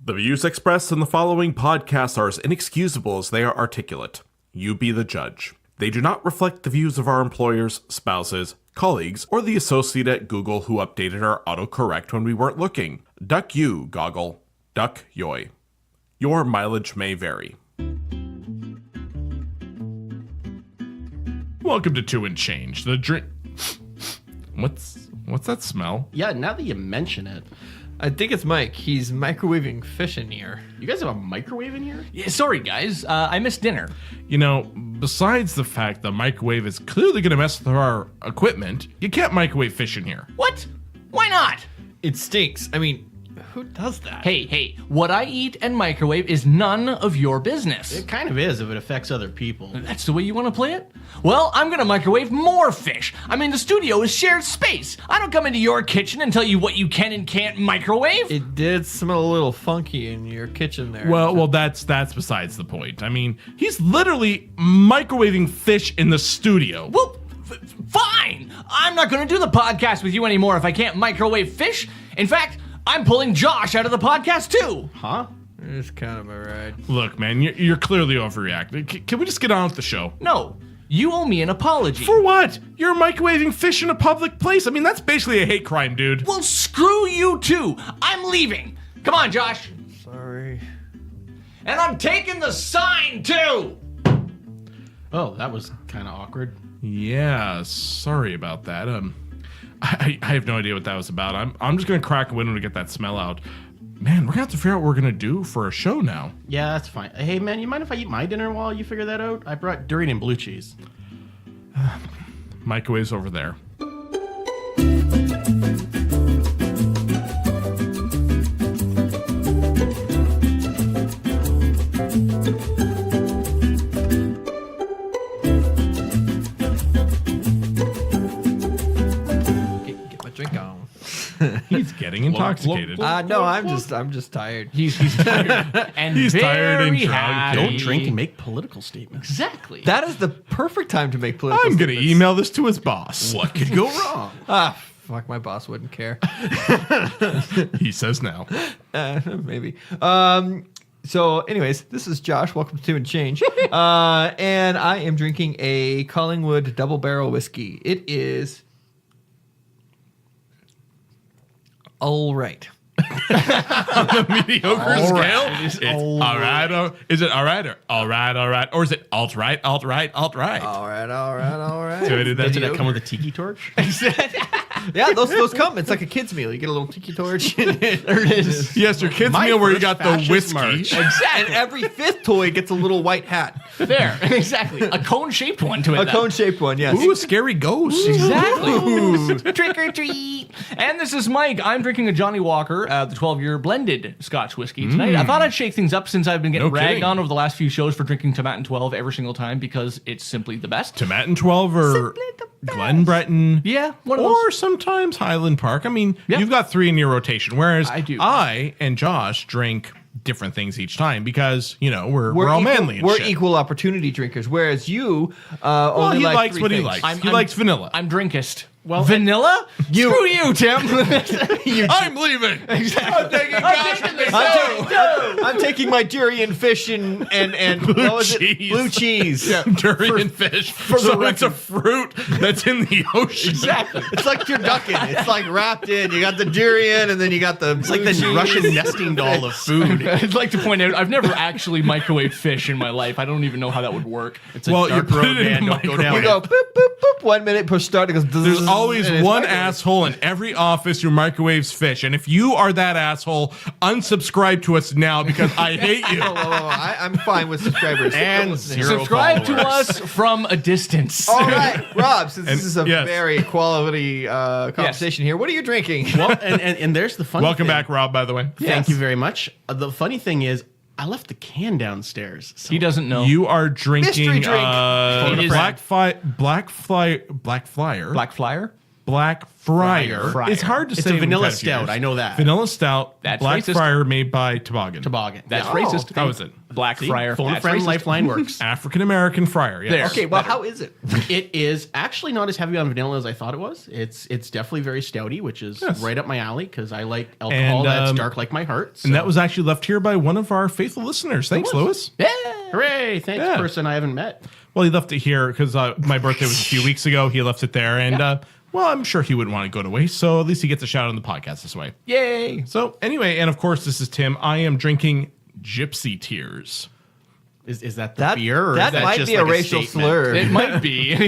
The views expressed in the following podcast are as inexcusable as they are articulate. You be the judge. They do not reflect the views of our employers, spouses, colleagues, or the associate at Google who updated our autocorrect when we weren't looking. Duck you, Goggle. Duck yoy. Your mileage may vary. Welcome to Two and Change. The drink... What's that smell? Yeah, now that you mention it. I think it's Mike. He's microwaving fish in here. You guys have a microwave in here? Yeah, sorry, guys. I missed dinner. You know, besides the fact the microwave is clearly going to mess with our equipment, you can't microwave fish in here. What? Why not? It stinks. I mean, who does that? Hey, what I eat and microwave is none of your business. It kind of is if it affects other people. That's the way you want to play it? Well, I'm going to microwave more fish. I mean, the studio is shared space. I don't come into your kitchen and tell you what you can and can't microwave. It did smell a little funky in your kitchen there. Well, that's besides the point. I mean, he's literally microwaving fish in the studio. Well, fine. I'm not going to do the podcast with you anymore if I can't microwave fish. In fact, I'm pulling Josh out of the podcast too. Huh? It's kind of a ride. Look, man, you're clearly overreacting. Can we just get on with the show? No, you owe me an apology. For what? You're microwaving fish in a public place? I mean, that's basically a hate crime, dude. Well, screw you too. I'm leaving. Come on, Josh. Sorry. And I'm taking the sign too. Oh, that was kind of awkward. Yeah, sorry about that. I have no idea what that was about. I'm just gonna crack a window to get that smell out. Man, we're gonna have to figure out what we're gonna do for a show now. Yeah, that's fine. Hey, man, you mind if I eat my dinner while you figure that out? I brought Durian and blue cheese. Microwave's over there. Get my drink on. He's getting intoxicated. No, I'm just tired. He's tired. And He's tired and very drunk. happy. Don't drink and make political statements. Exactly. That is the perfect time to make political I'm gonna statements. email this to his boss. What could go wrong? Fuck, my boss wouldn't care. He says now. Maybe. So, anyways, this is Josh. Welcome to Two and Change. And I am drinking a Collingwood Double Barrel Whiskey. It is all right. On the mediocre scale, it's all right. Is it all right or all right? Or is it alt-right? All right. So I did that Did that come with a tiki torch? Yeah, those come. It's like a kid's meal. You get a little tiki torch. There it is. Yes, your kids' My meal where you first got the fascist whiskey. march. And every fifth toy gets a little white hat. There. Exactly. A cone-shaped one to it. A cone-shaped one, yes. Ooh, a scary ghost. Exactly. Trick or treat. And this is Mike. I'm drinking a Johnny Walker, the 12-year blended Scotch whiskey tonight. I thought I'd shake things up since I've been getting No ragged kidding. on over the last few shows for drinking Tomatin 12 every single time because it's simply the best. Tomatin 12 or Glen Breton. Yeah, one of Or those. sometimes Highland Park. I mean, Yep. you've got 3 in your rotation, whereas I do. I and Josh drink different things each time because, you know, we're all equal, manly and we're shit. equal opportunity drinkers, whereas you Well, only he like likes three what he things. likes. He likes vanilla. I'm drinkist. Well, vanilla? Screw you, Tim. I'm leaving. I'm taking Josh with me. I'm taking my Durian fish and what was it? cheese. Blue cheese. Durian fish. So it's a fruit that's in the ocean. Exactly. It's like turducken. It's like wrapped in. You got the durian and then you got the It's like the Russian nesting doll of food. I'd like to point out, I've never actually microwaved fish in my life. I don't even know how that would work. It's a Well, you dark put road, it in man. Don't go down You it. go boop, boop, boop. 1 minute, push start. It goes. There's always and it's one microwaved. asshole in every office who microwaves fish. And if you are that asshole, unsubscribe to us now because I hate you. I'm fine with subscribers. And zero Subscribe to followers. us from a distance. All right, Rob, since And- this is a yes. very quality conversation here, what are you drinking? Well, and there's the funny Welcome thing. back, Rob, by the way. Thank you very much. The funny thing is, I left the can downstairs. So He doesn't know. You are drinking Mystery drink. It is- Black Flyer. Black Flyer? Black Friar. Friar. It's hard to It's say. a vanilla in kind of stout. years. I know that. Vanilla stout. That's Black racist. Friar made by Toboggan. That's Oh, racist. How is it? Black Friar. Phone a That's friend, racist. Lifeline works. African American Friar. Yes. There. Okay, well, how is it? It is actually not as heavy on vanilla as I thought it was. It's definitely very stouty, which is right up my alley because I like alcohol And, that's dark like my heart. So. And that was actually left here by one of our faithful listeners. Thanks, Lewis. Yeah. hooray! Thanks, Yeah. person I haven't met. Well, he left it here because my birthday was a few weeks ago. He left it there, and well, I'm sure he wouldn't want to go to waste. So at least he gets a shout out on the podcast this way. Yay. So anyway, and of course, this is Tim. I am drinking Gypsy Tears. Is that the beer? Or that is that might just be like a racial statement? slur. It might be. You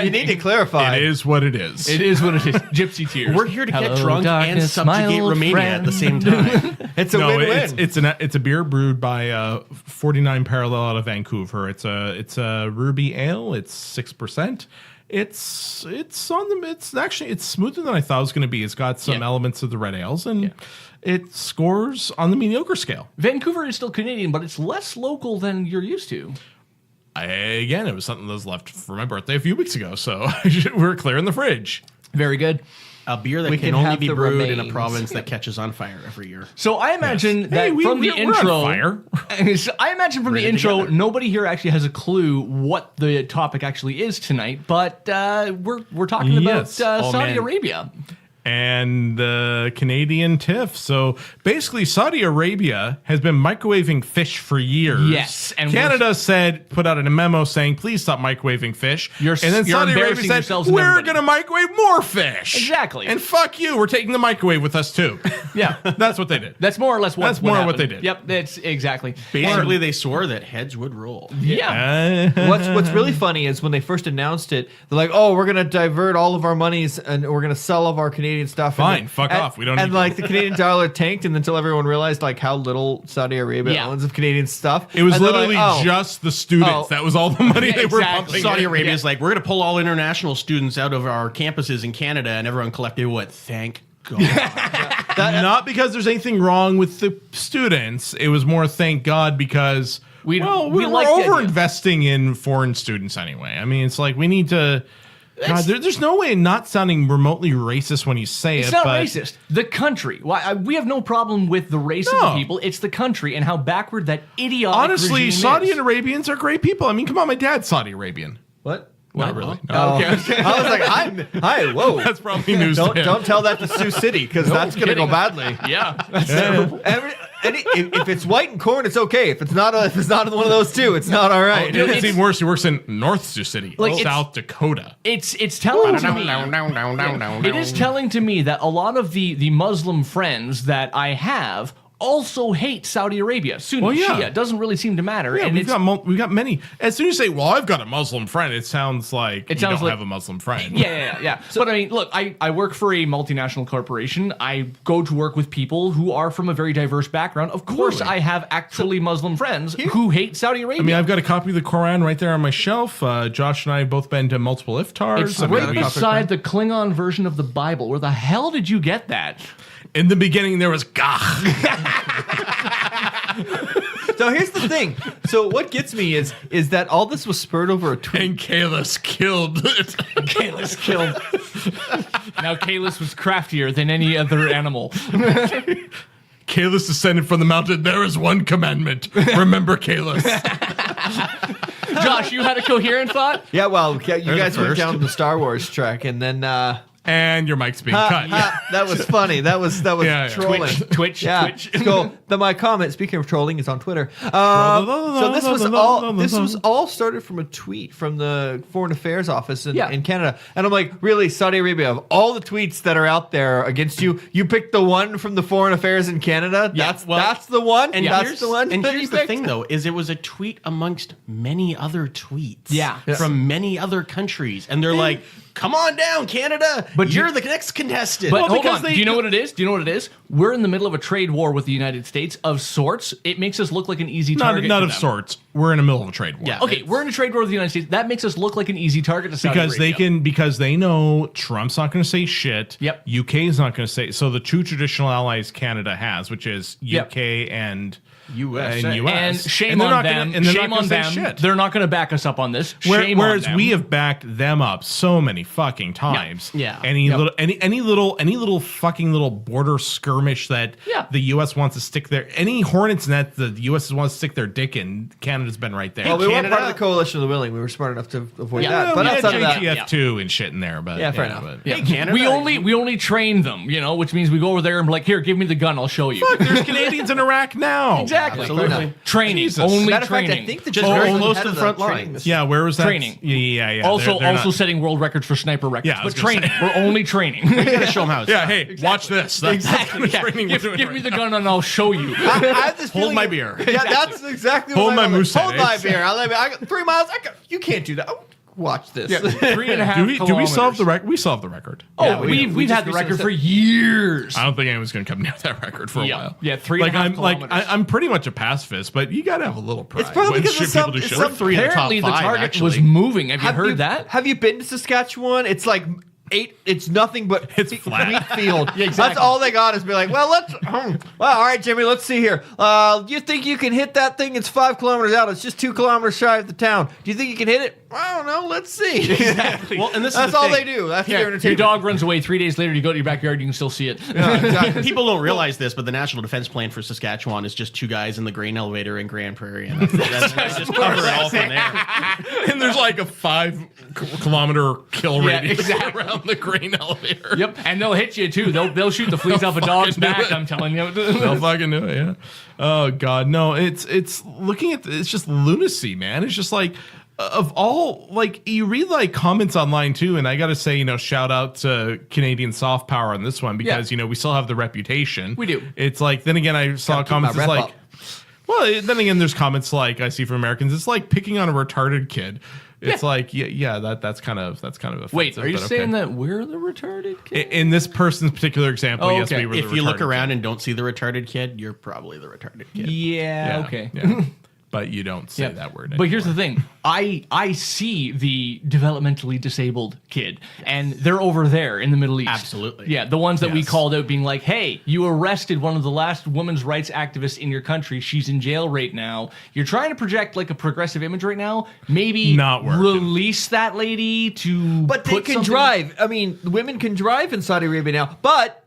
need to clarify. It is what it is. It is what it is. Gypsy Tears. We're here to get Hello, drunk and darkness, my subjugate old Romania friend. at the same time. It's a win-win. it's a beer brewed by 49 Parallel out of Vancouver. It's a ruby ale. It's 6%. It's smoother than I thought it was going to be. It's got some elements of the red ales, and it scores on the mediocre scale. Vancouver is still Canadian, but it's less local than you're used to. Again, it was something that was left for my birthday a few weeks ago, so we're clearing the fridge. Very good. A beer that We can can only have be the brewed in a remains. province that catches on fire every year. So I imagine that Hey, from the we're on intro, fire. So I imagine from the Ready intro, together. nobody here actually has a clue what the topic actually is tonight. But we're talking about Yes. Oh, Saudi man. Arabia. And the Canadian TIFF. So basically, Saudi Arabia has been microwaving fish for years. Yes, and Canada put out a memo saying, please stop microwaving fish. You're and then Saudi Arabia embarrassing said, yourselves and we're everybody." going to microwave more fish. Exactly. And fuck you, we're taking the microwave with us too. Yeah. That's what they did. That's more or less what That's more what happened. they did. Yep, that's exactly. Basically, they swore that heads would roll. Yeah. What's really funny is when they first announced it, they're like, "Oh, we're gonna divert all of our monies and we're gonna sell all of our Canadian stuff." Fine, fuck off. We don't And need like the Canadian dollar tanked, and until everyone realized like how little Saudi Arabia Yeah. owns of Canadian stuff. It was And they're literally like, "Oh." just the students. Oh. That was all the money they were exactly. pumping. Saudi in. Arabia is like, we're going to pull all international students out of our campuses in Canada, and everyone collectively went, thank God. Not because there's anything wrong with the students. It was more, thank God, because We we're like the idea. over-investing in foreign students anyway. I mean, it's like we need to. God, there's no way not sounding remotely racist when you say It's it. not but racist. The country. Why? We have no problem with the race of No. the people. It's the country and how backward that idiotic honestly, regime Saudi is. and Arabians are great people. I mean, come on, my dad's Saudi Arabian. What? Not really. No. Oh. Okay. I was like, hi, whoa. That's probably news to him. Don't tell that to Sioux City because that's gonna go kidding. badly. Yeah. If it's white and corn, it's okay. If it's not one of those two, it's not all right. It's it's- even worse. He works in North Sioux City, Like, it's- South Dakota. It's telling to me. It is telling to me that a lot of the Muslim friends that I have also hate Saudi Arabia. Sunni, Well, yeah. Shia, doesn't really seem to matter. Yeah, and we've got many. As soon as you say, "Well, I've got a Muslim friend," it sounds like you sounds don't like- have a Muslim friend. Yeah. But I mean, look, I work for a multinational corporation. I go to work with people who are from a very diverse background. Of course, Totally. I have actually Muslim friends who hate Saudi Arabia. I mean, I've got a copy of the Quran right there on my shelf. Josh and I have both been to multiple iftars. it's I mean, right we- beside the Klingon version of the Bible. Where the hell did you get that? in the beginning, there was Gah. So here's the thing. So what gets me is that all this was spurred over a tweet. and Kahless killed it. Kahless killed. Now Kahless was craftier than any other animal. Kahless descended from the mountain. There is one commandment. Remember Kahless. Josh, you had a coherent thought? Yeah, well, you guys went first. down the Star Wars track, and then And your mic's being cut. that was funny. That was Yeah. trolling. Twitch. Yeah. So my comment, speaking of trolling, is on Twitter. So this was all started from a tweet from the Foreign Affairs Office in Canada, and I'm like, really, Saudi Arabia, of all the tweets that are out there against you, you picked the one from the Foreign Affairs in Canada. That's the one, And that's here's the one. And that here's you the picked? thing, though, is it was a tweet amongst many other tweets. Yeah. From many other countries. And they're like, come on down, Canada. But you're the next contestant. But Well, hold because on. they- Do you know what it is? Do you know what it is? We're in the middle of a trade war with the United States of sorts. It makes us look like an easy target. Not to of them. sorts. we're in the middle of a trade war. Yeah. Okay, we're in a trade war with the United States. That makes us look like an easy target to Saudi Arabia. Because they know Trump's not going to say shit. Yep. UK is not going to say. So the two traditional allies Canada has, which is UK and US. And shame on them. Shame on them. They're not going to back us up on this. Whereas we have backed them up so many fucking times. Yeah. Any little fucking little border skirmish that the US wants to stick their any hornet's net the US wants to stick their dick in, Canada's been right there. Well, we weren't part of the coalition of the willing. We were smart enough to avoid that. But we had outside of that, JTF2 and shit in there. But fair enough. But, Hey, Canada. We only train them, which means we go over there and be like, here, give me the gun, I'll show you. Fuck, there's Canadians in Iraq now. Exactly. Absolutely. Training. Jesus. Only matter of fact, training. I think Just very close to the front lines. Yeah, where was that? Training. Yeah. Also They're not- setting world records for sniper records. Yeah, I was but gonna training. say. We're only training. You gotta show them how it's Yeah, done. hey, watch this. That's the kind of training we're doing Give right me the now. gun and I'll show you. I have this Hold feeling my that- beer. Yeah, that's exactly Hold what my I'm moose Hold head, my eh? beer. I got 3 miles. You can't do that. Oh, watch this. 3.5 Do we solve kilometers. the record? We solved the record. Oh, Yeah, we've had the record for years. I don't think anyone's going to come near that record for a while. Yeah, 3.5 kilometers. I'm pretty much a pacifist, but you got to have a little pride. It's probably when because shit of some- people do it's shit. some- Three in the top Apparently, the five, target actually. was moving. Have you heard that? Have you been to Saskatchewan? It's like 8. It's nothing but It's flat. wheat field. exactly. That's all they got is be like, well, all right, Jimmy, let's see here. You think you can hit that thing? It's 5 kilometers out. It's just 2 kilometers shy of the town. Do you think you can hit it? I don't know. Let's see. Exactly. Well, and this That's is the all thing. they do. That's Yeah, their your entertainment. dog runs away. 3 days later, you go to your backyard, you can still see it. Exactly. People don't realize this, but the National Defense Plan for Saskatchewan is just 2 guys in the grain elevator in Grand Prairie, and that's just cover it all from there. And there's like a 5 kilometer kill Yeah, radius exactly. around the grain elevator. Yep, and they'll hit you too. They'll shoot the fleas off a dog's fucking do back. it. I'm telling you. They'll fucking do it, yeah. Oh god, no, it's looking at it's just lunacy, man. It's just like of all like you read like comments online too, and I gotta say, shout out to Canadian soft power on this one because we still have the reputation. We do. It's like then again I saw Gotta keep comments my it's rep like up. well then again there's comments like I see from Americans, it's like picking on a retarded kid. It's like that's kind of offensive. Wait, are you but saying okay. that we're the retarded kid? In this person's particular example, Oh, yes, okay. we were the If you look retarded around kid. and don't see the retarded kid, you're probably the retarded kid. Yeah. Okay. Yeah. But you don't say that word But here's the anymore. thing. I see the developmentally disabled kid, and they're over there in the Middle East. Absolutely. Yeah, the ones that we Yes. called out being like, hey, you arrested one of the last women's rights activists in your country. She's in jail right now. You're trying to project like a progressive image right now. Maybe Not working. release that lady to But they put can something- drive. I mean, women can drive in Saudi Arabia now. But